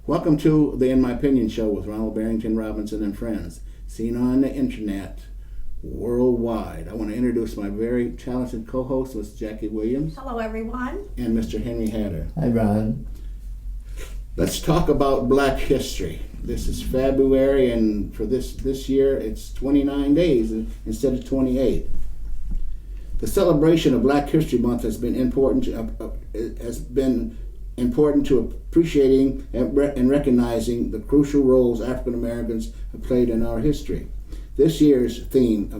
Welcome to the In My Opinion show with Ronald, Barrington, Robinson, and friends, seen on the internet worldwide. I want to introduce my very talented co-host, Ms. Jackie Williams. Hello, everyone. And Mr. Henry Hatter. Hi, Ron. Let's talk about Black history. This is February, and for this year, it's 29 days instead of 28. The celebration of Black History Month has been important to appreciating and recognizing the crucial roles African Americans have played in our history. This year's theme,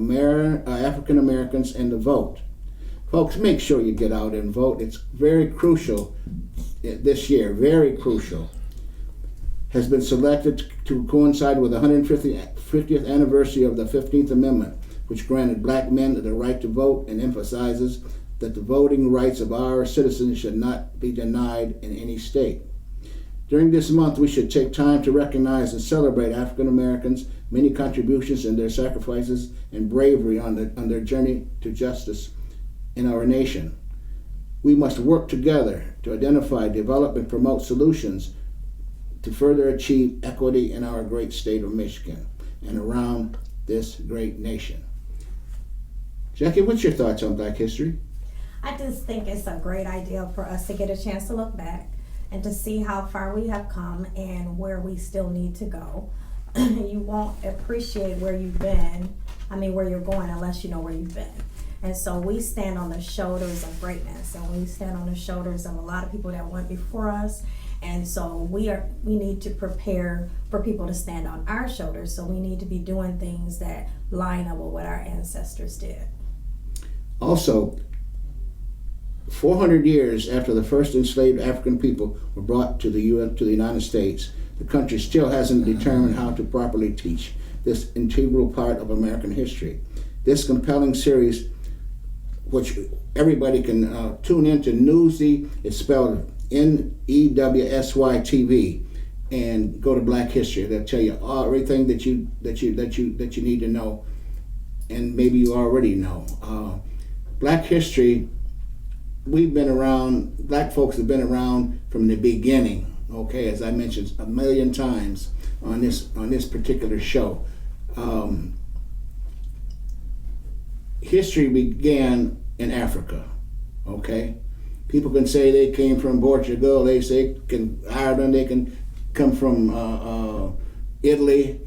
African Americans and the Vote. Folks, make sure you get out and vote. It's very crucial this year, very crucial. Has been selected to coincide with the 150th anniversary of the 15th Amendment, which granted Black men the right to vote and emphasizes that the voting rights of our citizens should not be denied in any state. During this month, we should take time to recognize and celebrate African Americans' many contributions and their sacrifices and bravery on their journey to justice in our nation. We must work together to identify, develop, and promote solutions to further achieve equity in our great state of Michigan and around this great nation. Jackie, what's your thoughts on Black history? I just think it's a great idea for us to get a chance to look back and to see how far we have come and where we still need to go. You won't appreciate where you're going unless you know where you've been. And so we stand on the shoulders of greatness, and we stand on the shoulders of a lot of people that went before us. And so we need to prepare for people to stand on our shoulders. So we need to be doing things that line up with what our ancestors did. Also, 400 years after the first enslaved African people were brought to the United States, the country still hasn't determined how to properly teach this integral part of American history. This compelling series, which everybody can tune into, Newsy, it's spelled Newsy TV, and go to Black History. They'll tell you everything that you need to know, and maybe you already know. Black history. We've been around, Black folks have been around from the beginning, okay, as I mentioned a million times on this particular show. History began in Africa, okay? People can say they came from Portugal, they say Ireland, they can come from Italy.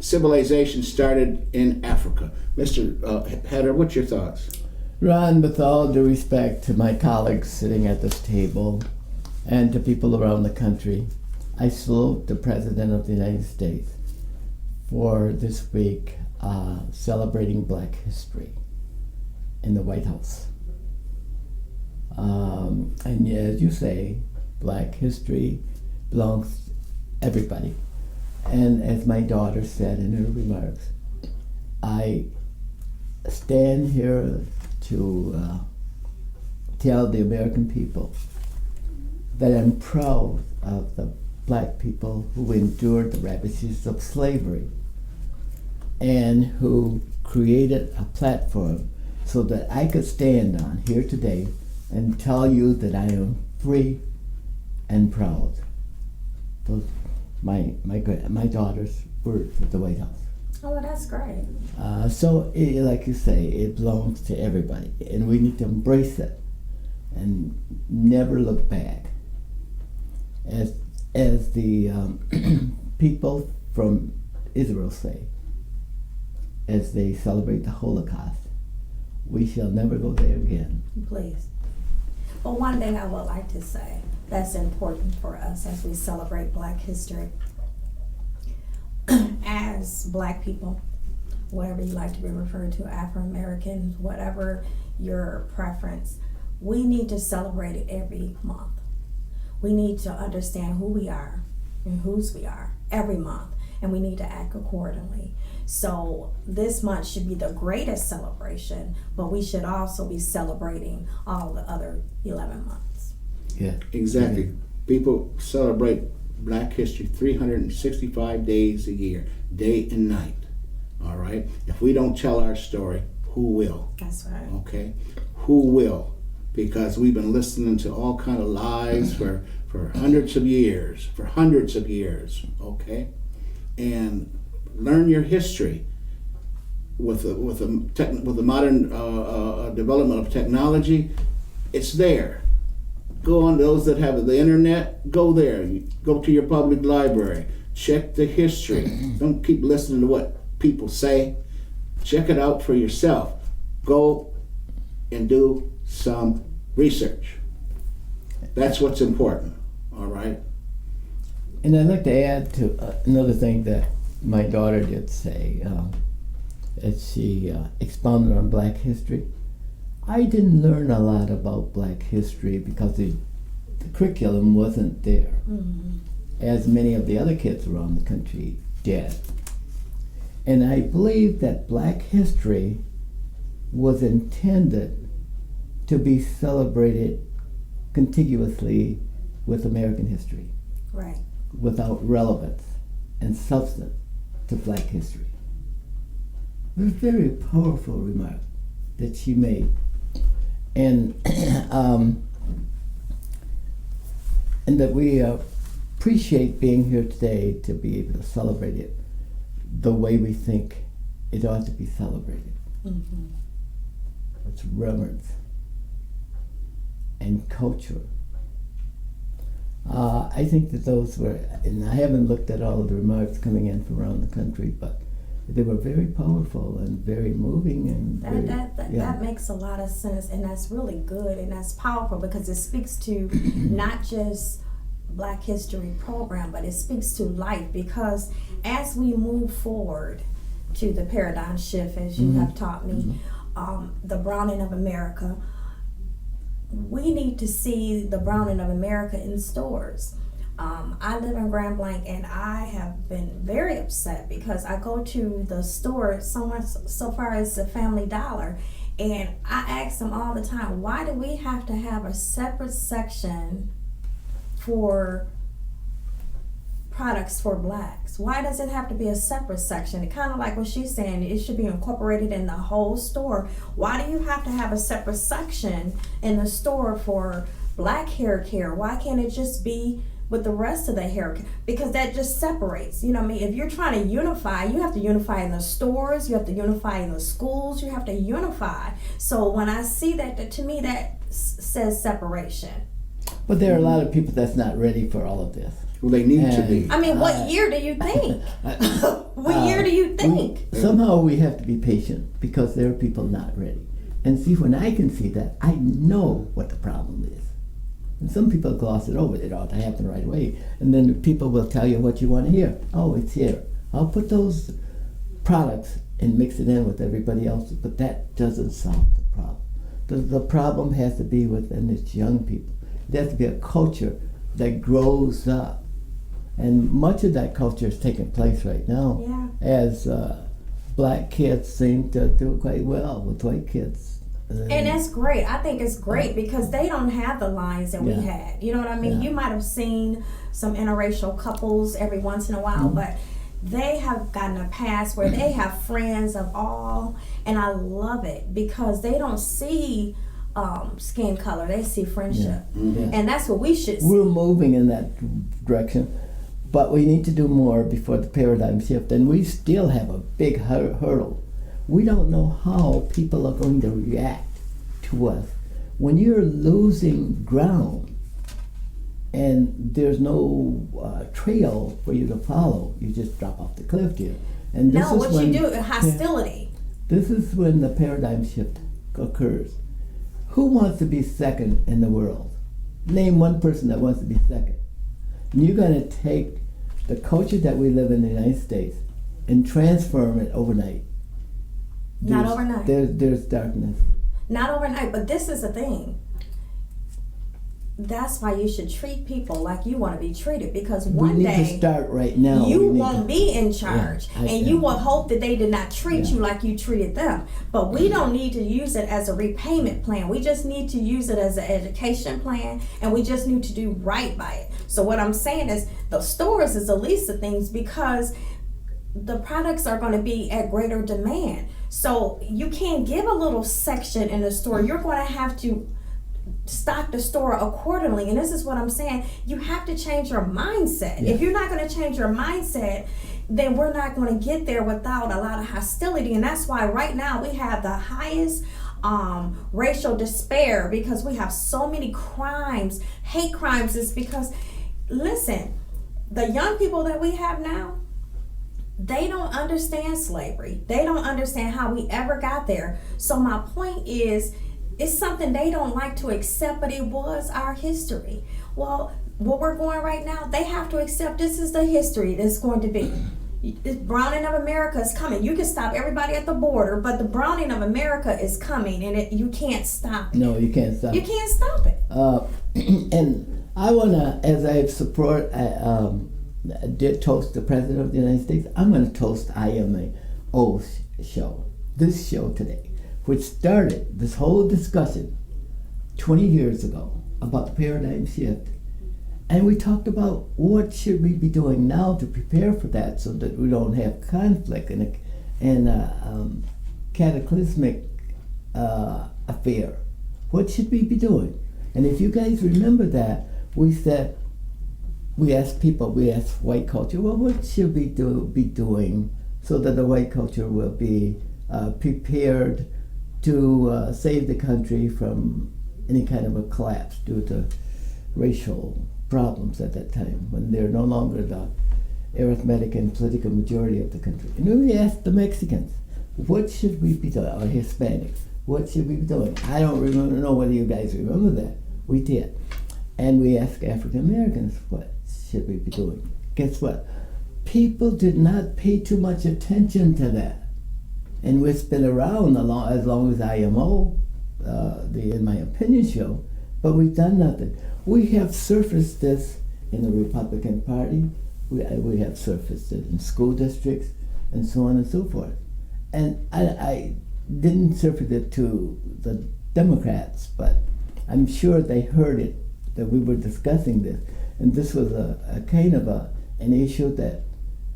Civilization started in Africa. Mr. Hatter, what's your thoughts? Ron, with all due respect to my colleagues sitting at this table and to people around the country, I salute the President of the United States for this week celebrating Black history in the White House. And as you say, Black history belongs to everybody. And as my daughter said in her remarks, I stand here to tell the American people that I'm proud of the Black people who endured the ravages of slavery and who created a platform so that I could stand on here today and tell you that I am free and proud. Those my daughter's words at the White House. Oh, well, that's great. So, like you say, it belongs to everybody, and we need to embrace it and never look back. As the people from Israel say, as they celebrate the Holocaust, we shall never go there again. Please. But one thing I would like to say that's important for us as we celebrate Black history. As Black people, whatever you like to be referred to, Afro-Americans, whatever your preference, we need to celebrate it every month. We need to understand who we are and whose we are every month, and we need to act accordingly. So this month should be the greatest celebration, but we should also be celebrating all the other 11 months. Yeah, exactly. Mm-hmm. People celebrate Black history 365 days a year, day and night. All right? If we don't tell our story, who will? That's right. Okay? Who will? Because we've been listening to all kind of lies for for hundreds of years, okay? And learn your history with the modern development of technology. It's there. Go on, those that have the internet, go there. Go to your public library. Check the history. Don't keep listening to what people say. Check it out for yourself. Go and do some research. That's what's important, all right? And I'd like to add to another thing that my daughter did say, as she expounded on Black history. I didn't learn a lot about Black history because the curriculum wasn't there, as many of the other kids around the country did. And I believe that Black history was intended to be celebrated contiguously with American history, Right. without relevance and substance to Black history. It was a very powerful remark that she made. And and that we appreciate being here today to be able to celebrate it the way we think it ought to be celebrated. It's reverence and culture. I think that those were, and I haven't looked at all of the remarks coming in from around the country, but they were very powerful and very moving, and that makes a lot of sense, and that's really good and that's powerful because it speaks to not just Black History program, but it speaks to life, because as we move forward to the paradigm shift, as you have taught me, the browning of America, we need to see the browning of America in stores. I live in Grand Blanc, and I have been very upset because I go to the store so far as the Family Dollar, and I ask them all the time, why do we have to have a separate section for products for Blacks? Why does it have to be a separate section? It kind of like what she's saying, it should be incorporated in the whole store. Why do you have to have a separate section in the store for Black hair care? Why can't it just be with the rest of the hair? Because that just separates, you know what I mean? If you're trying to unify, you have to unify in the stores, you have to unify in the schools, you have to unify. So when I see that, to me that says separation. But there are a lot of people that's not ready for all of this. Well, they need to be. I mean, what year do you think? What year do you think? Somehow we have to be patient because there are people not ready. And see, when I can see that, I know what the problem is. And some people gloss it over. It ought to happen right away. And then the people will tell you what you want to hear. Oh, it's here. I'll put those products and mix it in with everybody else. But that doesn't solve the problem. The problem has to be within its young people. There has to be a culture that grows up. And much of that culture is taking place right now, as Black kids seem to do quite well with white kids. And that's great. I think it's great because they don't have the lines that we had. You know what I mean? You might have seen some interracial couples every once in a while, but they have gotten a pass where they have friends of all, and I love it because they don't see skin color, they see friendship. And that's what we should see. We're moving in that direction, but we need to do more before the paradigm shift, and we still have a big hurdle. We don't know how people are going to react to us. When you're losing ground and there's no trail for you to follow, you just drop off the cliff here. And this is when, you do, hostility. This is when the paradigm shift occurs. Who wants to be second in the world? Name one person that wants to be second. And you're going to take the culture that we live in the United States and transform it overnight. Not overnight. There's darkness. Not overnight, but this is the thing. That's why you should treat people like you want to be treated, because one we need day to start right now. You won't be in charge, and you will hope that they did not treat you like you treated them. But we don't need to use it as a repayment plan. We just need to use it as an education plan, and we just need to do right by it. So what I'm saying is the stores is the least of things because the products are going to be at greater demand. So you can't give a little section in the store. You're going to have to stock the store accordingly. And this is what I'm saying. You have to change your mindset. Yeah. If you're not going to change your mindset, then we're not going to get there without a lot of hostility. And that's why right now we have the highest racial despair, because we have so many crimes, hate crimes. Is because, listen, the young people that we have now, they don't understand slavery. They don't understand how we ever got there. So my point is, it's something they don't like to accept, but it was our history. Well, what we're going right now, they have to accept this is the history that's going to be. The browning of America is coming. You can stop everybody at the border, but the browning of America is coming, and you can't stop it. No, you can't stop. You can't stop it. And I wanna, as I support, I did toast the President of the United States. I'm gonna toast IMO show, this show today, which started this whole discussion 20 years ago about the paradigm shift. And we talked about what should we be doing now to prepare for that, so that we don't have conflict and cataclysmic affair. What should we be doing? And if you guys remember that, we said, we asked white culture, well, what should we be doing so that the white culture will be prepared to save the country from any kind of a collapse due to racial problems at that time, when they're no longer the arithmetic and political majority of the country. And then we asked the Mexicans, what should we be doing, or Hispanics, what should we be doing? I don't know whether you guys remember that. We did. And we asked African Americans, what should we be doing? Guess what? People did not pay too much attention to that. And it's been around as long as IMO, the In My Opinion show, but we've done nothing. We have surfaced this in the Republican Party. We have surfaced it in school districts and so on and so forth. And I didn't surface it to the Democrats, but I'm sure they heard it, that we were discussing this. And this was a kind of an issue that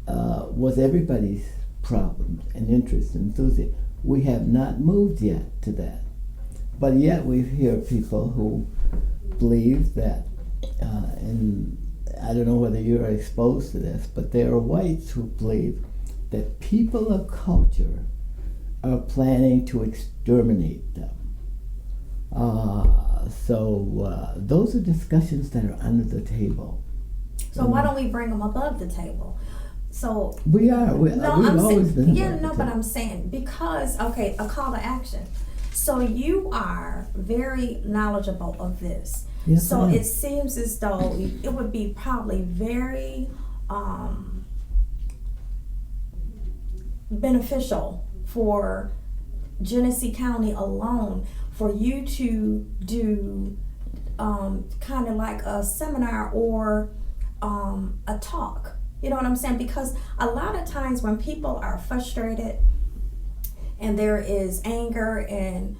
was everybody's problem and interest and enthusiasm. We have not moved yet to that. But yet we hear people who believe that, and I don't know whether you're exposed to this, but there are whites who believe that people of culture are planning to exterminate them. So those are discussions that are under the table. So why don't we bring them above the table? So we are. We've always been. Yeah, no, but I'm saying because a call to action. So you are very knowledgeable of this. Yes, so I am. it seems as though it would be probably very beneficial for Genesee County alone for you to do kind of like a seminar or a talk. You know what I'm saying? Because a lot of times when people are frustrated and there is anger and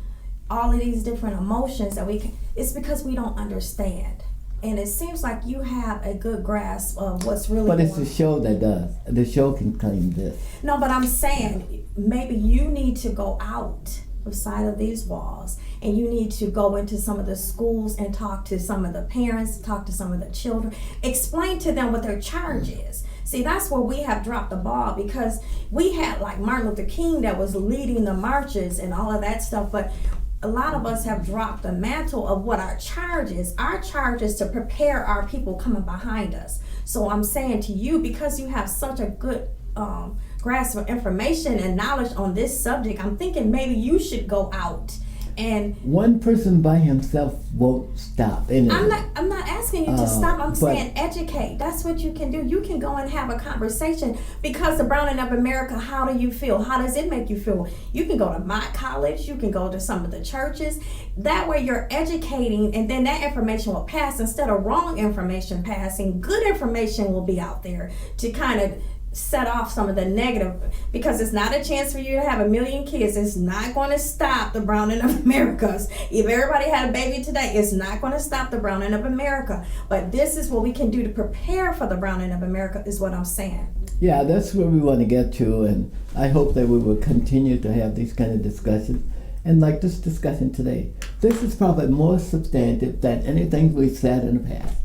all of these different emotions that it's because we don't understand. And it seems like you have a good grasp of what's really But going it's on. the show that does. The show can claim this. No, but I'm saying maybe you need to go outside of these walls and you need to go into some of the schools and talk to some of the parents, talk to some of the children, explain to them what their charge is. See, that's where we have dropped the ball, because we had like Martin Luther King that was leading the marches and all of that stuff, but a lot of us have dropped the mantle of what our charge is. Our charge is to prepare our people coming behind us. So I'm saying to you, because you have such a good grasp of information and knowledge on this subject, I'm thinking maybe you should go out and one person by himself won't stop anything. I'm not asking you to stop. I'm saying educate. That's what you can do. You can go and have a conversation, because the browning of America, how do you feel? How does it make you feel? You can go to my college. You can go to some of the churches. That way you're educating, and then that information will pass. Instead of wrong information passing, good information will be out there to kind of set off some of the negative, because it's not a chance for you to have 1 million kids. It's not going to stop the browning of America. If everybody had a baby today, it's not going to stop the browning of America. But this is what we can do to prepare for the browning of America, is what I'm saying. Yeah, that's where we want to get to, and I hope that we will continue to have these kind of discussions. And like this discussion today, this is probably more substantive than anything we've said in the past.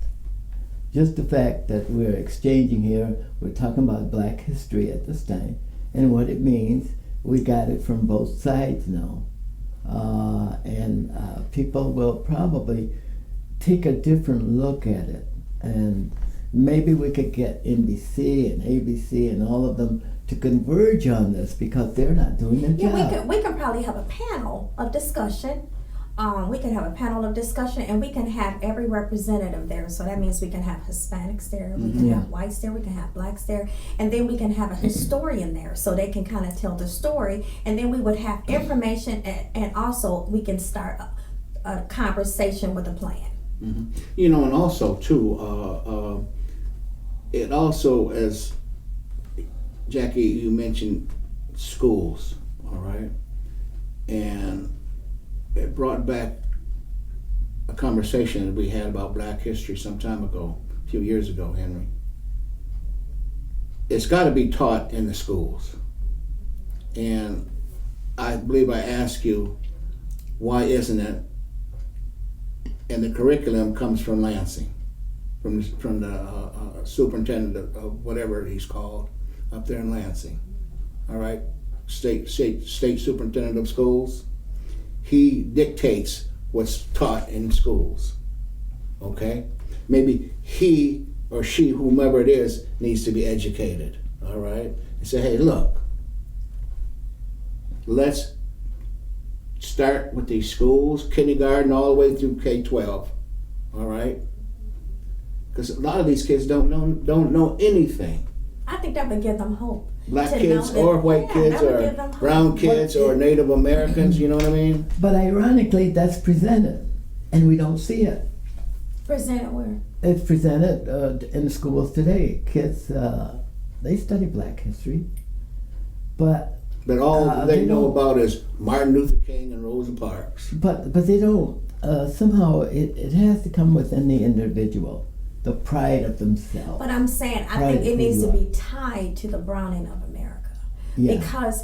Just the fact that we're exchanging here, we're talking about Black history at this time, and what it means. We got it from both sides now. And people will probably take a different look at it. And maybe we could get NBC and ABC and all of them to converge on this, because they're not doing their job. Yeah, we could probably have a panel of discussion. We can have a panel of discussion, and we can have every representative there. So that means we can have Hispanics there, we can have whites there, we can have blacks there, and then we can have a historian there, so they can kind of tell the story. And then we would have information, and also we can start a conversation with a plan. Mm-hmm. You know, and also too, it also, as Jackie, you mentioned schools, all right, and it brought back a conversation that we had about Black history some time ago, a few years ago, Henry. It's got to be taught in the schools. And I believe I asked you, why isn't it? And the curriculum comes from Lansing, from the superintendent of whatever he's called up there in Lansing. All right, state superintendent of schools. He dictates what's taught in schools, okay? Maybe he or she, whomever it is, needs to be educated, all right? And say, hey, look, let's start with these schools, kindergarten all the way through K-12, all right? Because a lot of these kids don't know anything. I think that would give them hope. Black kids or white kids or brown kids or Native Americans, you know what I mean? But ironically, that's presented, and we don't see it. Presented where? It's presented in the schools today. Kids, they study Black history, but all they know about is Martin Luther King and Rosa Parks. But they don't. Somehow it has to come within the individual. The pride of themselves. But I'm saying, I think it needs to be tied to the browning of America. Yeah. Because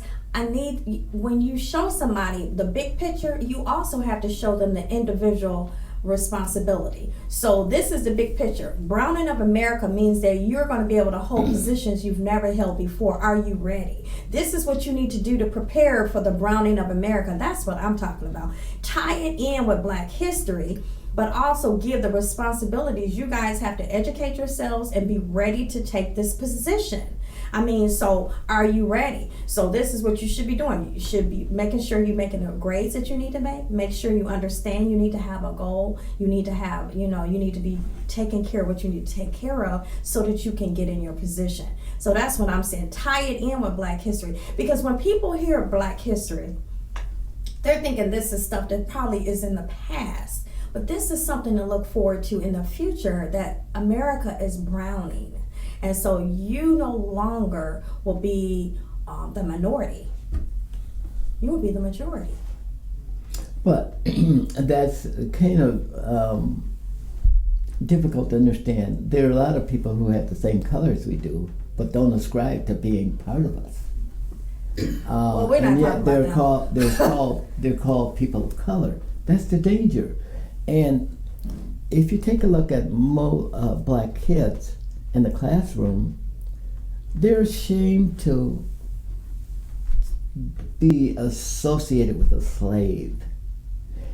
when you show somebody the big picture, you also have to show them the individual responsibility. So this is the big picture. Browning of America means that you're going to be able to hold positions you've never held before. Are you ready? This is what you need to do to prepare for the browning of America. That's what I'm talking about. Tie it in with Black history, but also give the responsibilities. You guys have to educate yourselves and be ready to take this position. I mean, so are you ready? So this is what you should be doing. You should be making sure you're making the grades that you need to make. Make sure you understand you need to have a goal. You need to have, you need to be taking care of what you need to take care of so that you can get in your position. So that's what I'm saying. Tie it in with Black history. Because when people hear Black history, they're thinking this is stuff that probably is in the past. But this is something to look forward to in the future, that America is browning. And so you no longer will be the minority. You will be the majority. But that's kind of difficult to understand. There are a lot of people who have the same colors we do, but don't ascribe to being part of us. Well, we're not talking about that. They're called people of color. That's the danger. And if you take a look at Black kids in the classroom, they're ashamed to be associated with a slave.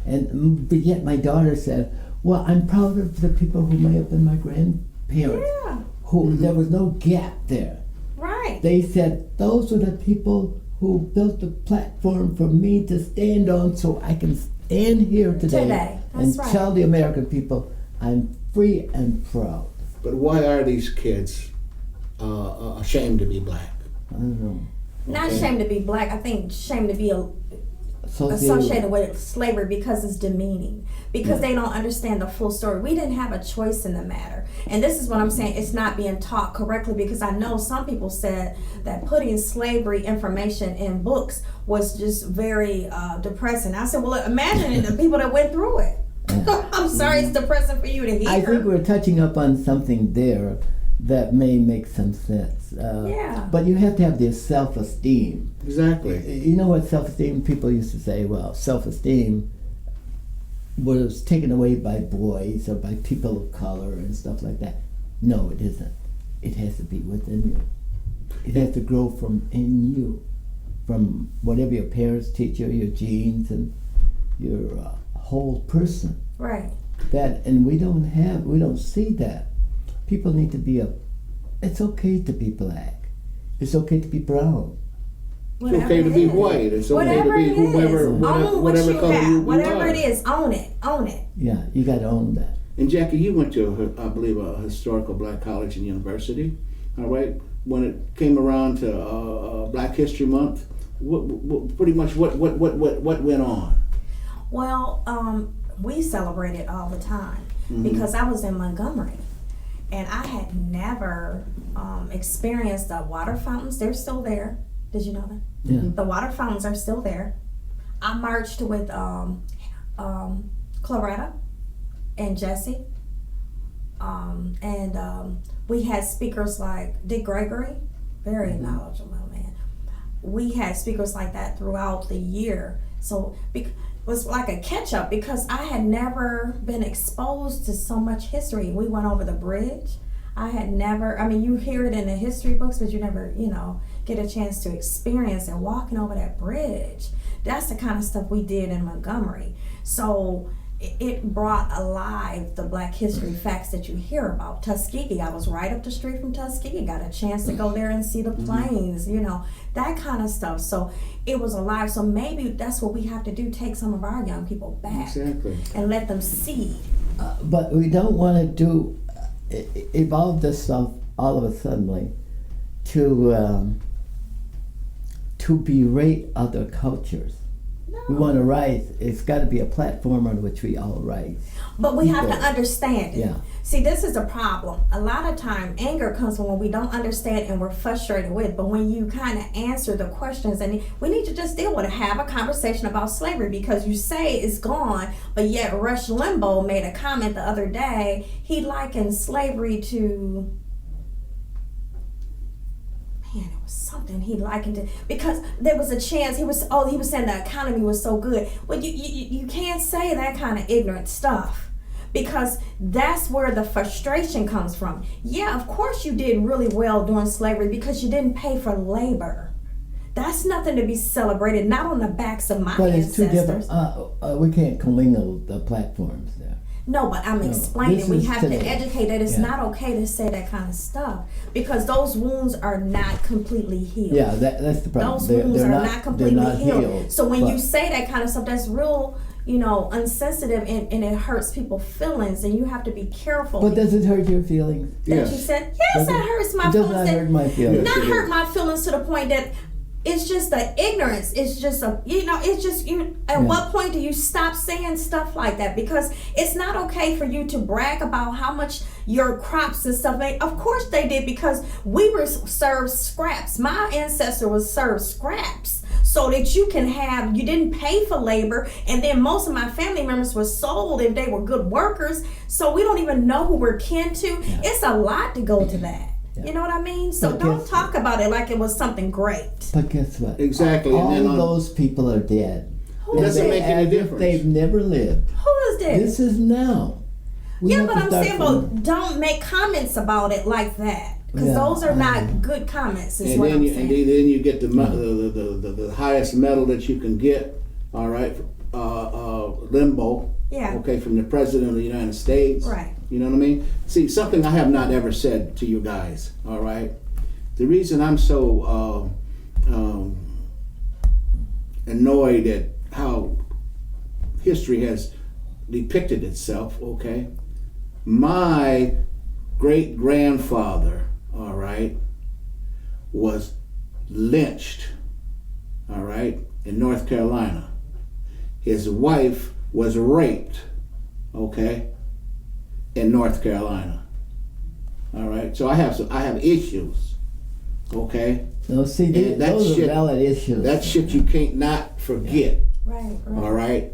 But yet my daughter said, well, I'm proud of the people who may have been my grandparents. Yeah. There was no gap there. Right. They said, those are the people who built the platform for me to stand on so I can stand here today and tell the American people I'm free and proud. But why are these kids ashamed to be Black? I don't know. Not ashamed to be Black. I think ashamed to be associated with slavery because it's demeaning. Because they don't understand the full story. We didn't have a choice in the matter. And this is what I'm saying. It's not being taught correctly, because I know some people said that putting slavery information in books was just very depressing. I said, well, imagine the people that went through it. I'm sorry, it's depressing for you to hear. I think we're touching up on something there, that may make some sense. Yeah. But you have to have this self-esteem. Exactly. You know what self-esteem? People used to say, well, self-esteem was taken away by boys or by people of color and stuff like that. No, it isn't. It has to be within you. It has to grow from in you, from whatever your parents teach you, your genes, and your whole person. Right. That, and we don't see that. People need to be it's okay to be black. It's okay to be brown. It's okay to be white. It's okay to be whoever, whatever color you whatever are. it is, own it. Own it. Yeah, you got to own that. And Jackie, you went to, I believe, a historical black college and university. All right. When it came around to Black History Month, pretty much what went on? Well, we celebrated all the time because I was in Montgomery, and I had never experienced the water fountains. They're still there. Did you know that? Yeah. The water fountains are still there. I marched with Claretta and Jesse, and we had speakers like Dick Gregory, very knowledgeable man. We had speakers like that throughout the year. So it was like a catch up because I had never been exposed to so much history. We went over the bridge. I had never, I mean, you hear it in the history books, but you never, get a chance to experience and walking over that bridge. That's the kind of stuff we did in Montgomery. So it brought alive the Black history facts that you hear about. Tuskegee, I was right up the street from Tuskegee, got a chance to go there and see the plains, that kind of stuff. So it was alive. So maybe that's what we have to do, take some of our young people back and let them see. But we don't want to evolve this stuff all of a sudden to berate other cultures. No. We want to rise. It's got to be a platform on which we all rise. But we have to understand it. Yeah. See, this is a problem. A lot of time, anger comes from when we don't understand and we're frustrated with. But when you kind of answer the questions, and we need to just deal with it, have a conversation about slavery, because you say it's gone, but yet Rush Limbaugh made a comment the other day. He likened slavery to, it was something he likened it, because there was a chance he was saying the economy was so good. Well, you can't say that kind of ignorant stuff, because that's where the frustration comes from. Yeah, of course you did really well during slavery because you didn't pay for labor. That's nothing to be celebrated, not on the backs of my ancestors. But it's too different. We can't commingle the platforms there. No, but I'm explaining. We have today. to educate that it's not okay to say that kind of stuff, because those wounds are not completely healed. Yeah, that's the problem. Those wounds are not completely healed. So when you say that kind of stuff, that's real, unsensitive, and it hurts people's feelings, and you have to be careful. But does it hurt your feelings? That you said, yes, that hurts my feelings. It does not hurt my feelings. Not hurt my feelings to the point that it's just the ignorance. It's just at what point do you stop saying stuff like that? Because it's not okay for you to brag about how much your crops and stuff made. Of course they did, because we were served scraps. My ancestor was served scraps so that you didn't pay for labor, and then most of my family members were sold if they were good workers. So we don't even know who we're kin to. Yeah. It's a lot to go to that. You know what I mean? So don't talk about it like it was something great. But guess what? Exactly. All those people are dead. Who doesn't make any difference. They've never lived. Who is dead? This is now. But I'm saying, don't make comments about it like that, because those are not good comments. Is what I'm saying. And then you get the highest medal that you can get. All right, Limbaugh. Yeah. Okay, from the President of the United States. Right. You know what I mean? See, something I have not ever said to you guys, all right? The reason I'm so annoyed at how history has depicted itself, okay? My great-grandfather, all right, was lynched, all right, in North Carolina. His wife was raped, okay, in North Carolina. All right, so I have issues, okay. No, see, those are valid issues. That shit you can't not forget. Right. All right,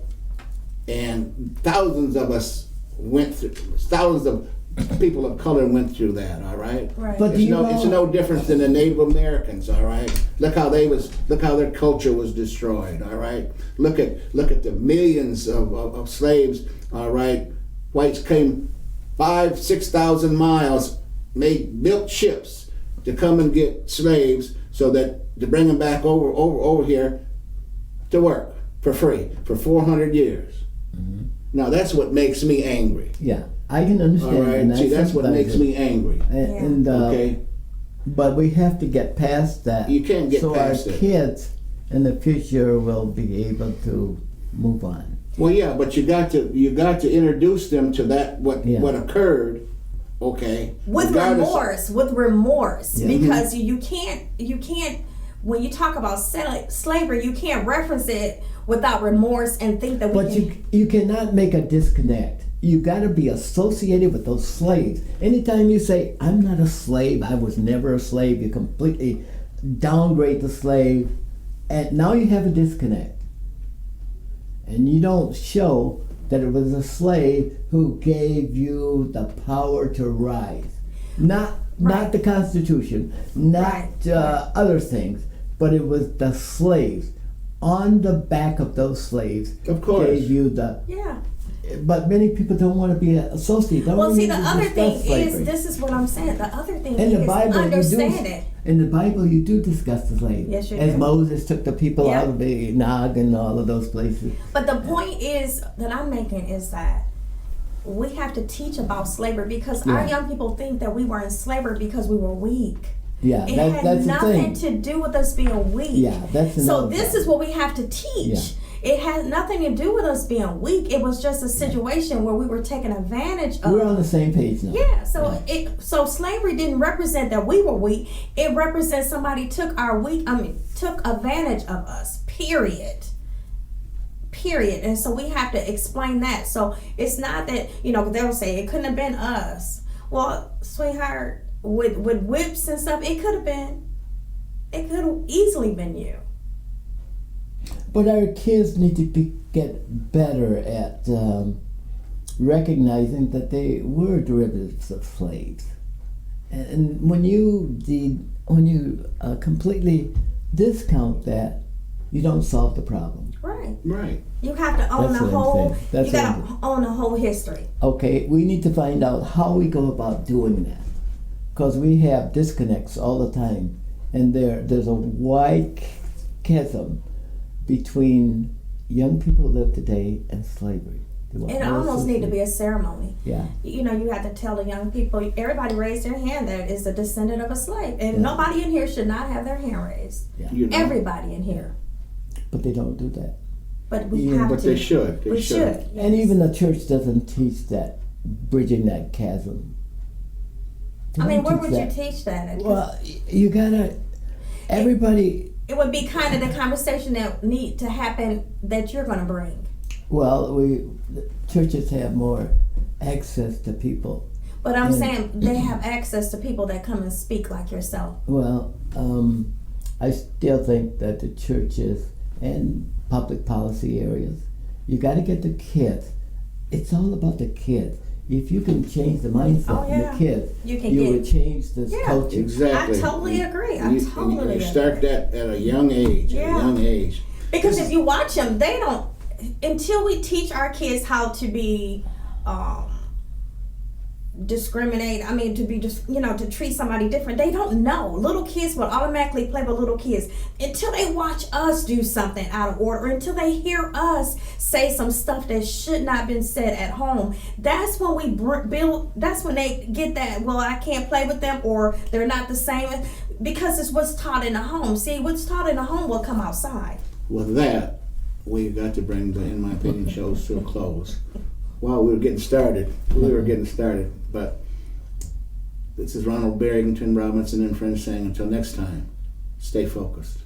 and thousands of us went through, thousands of people of color went through that, all right? Right. But do you know, It's no difference than the Native Americans, all right? Look how their culture was destroyed, all right? Look at the millions of slaves, all right? Whites came 5,000-6,000 miles, built ships to come and get slaves so that to bring them back over here to work for free for 400 years. Mm-hmm. Now that's what makes me angry. yeah, I can understand. All right, and I see, that's what sympathize makes with me angry. And Okay, but we have to get past that. you can't get so past our it. kids in the future will be able to move on. Well, yeah, but you got to introduce them to that Yeah. what occurred. Okay, With regardless- remorse, Yeah. because you can't when you talk about slavery, you can't reference it without remorse and think that we But can. you cannot make a disconnect. You got to be associated with those slaves. Anytime you say, I'm not a slave, I was never a slave, you completely downgrade the slave, and now you have a disconnect. And you don't show that it was a slave who gave you the power to rise. Not the Constitution, not other things, but it was the slaves. On the back of those slaves Of course. gave you the. Yeah. But many people don't want to be associated. Don't Well, want see, to the other discuss thing slavery. is, this is what I'm saying. The other thing In the is Bible, understand it. in the Bible, you do discuss the slaves. Yes, you As do. Moses took the people Yeah. out of the Nog and all of those places. But the point is that I'm making is that we have to teach about slavery because our Yeah. young people think that we were in slavery because we were weak. Yeah, It that's had the nothing thing. to do with us being weak. Yeah, that's So another this problem. is what we have to teach. It had nothing to do with us being weak. It was just a situation where we were taken advantage of. We're on the same page now. Yeah, so slavery didn't represent that we were weak. It represents somebody took advantage of us. Period. And so we have to explain that. So it's not that, they'll say it couldn't have been us. Well, sweetheart, with whips and stuff, it could have been. It could have easily been you. But our kids need to get better at recognizing that they were derivatives of slaves. And when you completely discount that, you don't solve the problem. Right. You have to own That's the what I'm whole. saying. That's You what gotta I'm own the whole history. Okay, we need to find out how we go about doing that, because we have disconnects all the time, and there's a wide chasm between young people who live today and slavery. It almost need to be a ceremony. Yeah. You have to tell the young people. Everybody raise their hand that is a descendant of a slave, and Yeah. nobody in here should not have their hand raised. Yeah. Everybody in here, But they don't do that. but we Yeah, have But to. they should. We should. And yes. even the church doesn't teach that, bridging that chasm. They I mean, don't where teach would that. you teach that? 'Cause Well, you gotta, everybody, it would be kind of the conversation that need to happen that you're going to bring. well, the churches have more access to people. But I'm Yeah. saying they have access to people that come and speak like yourself. Well, I still think that the churches and public policy areas, you got to get the kids. It's all about the kids. If you can change the mindset Oh, of yeah. the kids, You can you get- would change this Yeah. culture. Exactly. I totally agree. I You totally start agree. that at a young age. Yeah. At a young age. Because if you watch them, they don't. Until we teach our kids how to be discriminate. I mean, to be just to treat somebody different. They don't know. Little kids will automatically play with little kids until they watch us do something out of order. Until they hear us say some stuff that should not been said at home. That's when we build. That's when they get that. Well, I can't play with them, or they're not the same. Because it's what's taught in the home. See, what's taught in the home will come outside. With that, we've got to bring the In My Opinion shows to a close. Well, we were getting started. But this is Ronald, Barrington, Robinson, and friends saying until next time, stay focused.